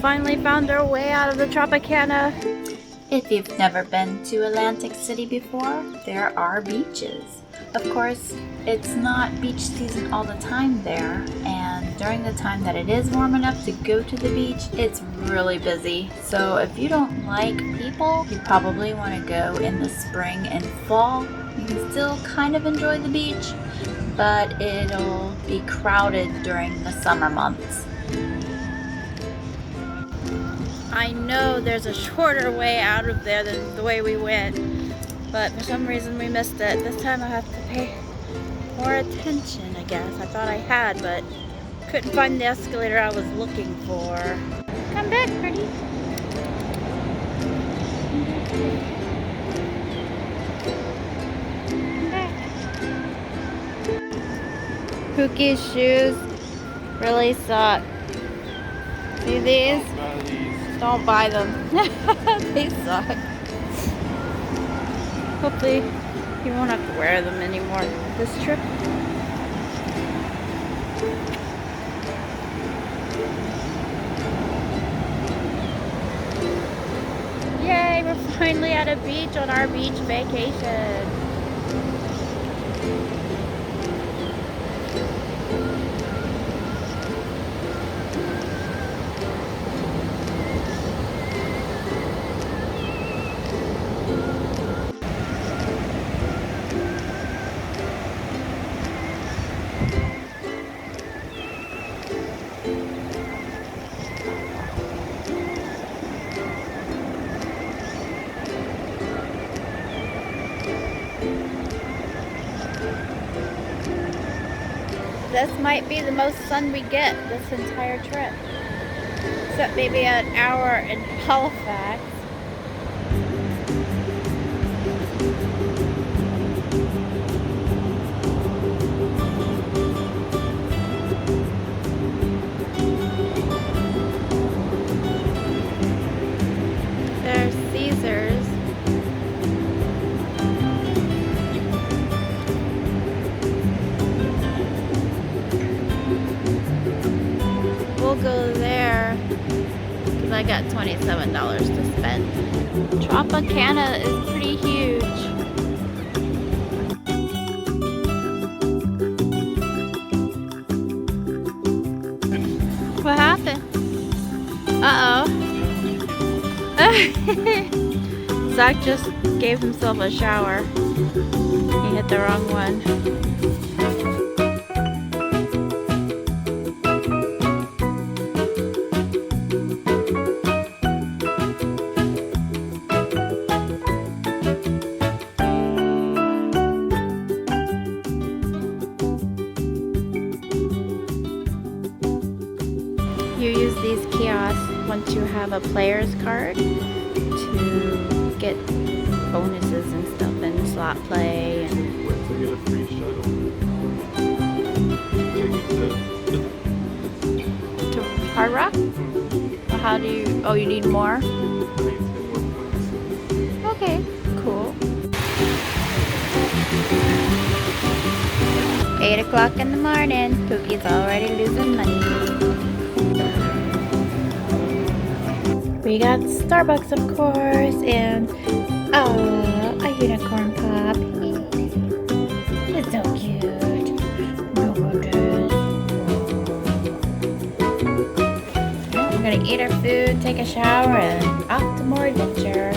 finally found our way out of the Tropicana. If you've never been to Atlantic City before, there are beaches. Of course, it's not beach season all the time there, and during the time that it is warm enough to go to the beach, it's really busy. So if you don't like people, you probably want to go in the spring and fall. You can still kind of enjoy the beach, but it'll be crowded during the summer months. I know there's a shorter way out of there than the way we went, but for some reason we missed it. This time I have to pay more attention, I guess. I thought I had, but couldn't find the escalator I was looking for. Come back, pretty. Come back. Pookie's shoes really suck. See these? Don't buy them. They suck. Hopefully you won't have to wear them anymore this trip. Yay, we're finally at a beach on our beach vacation. This might be the most sun we get this entire trip. Except maybe an hour in Halifax. There's Caesars. We'll go there because I got $27 to spend. Tropicana is pretty huge. What happened? Uh-oh. Zach just gave himself a shower. He hit the wrong one. You use these kiosks once you have a player's card to get bonuses and stuff in slot play. And to get a free shuttle. to Hard Rock? Well, how do you... Oh, you need more? Okay, cool. 8 o'clock in the morning. Pookie's already losing money. We got Starbucks, of course, and oh, a unicorn pup. It's so cute. We're gonna eat our food, take a shower, and off to more adventure.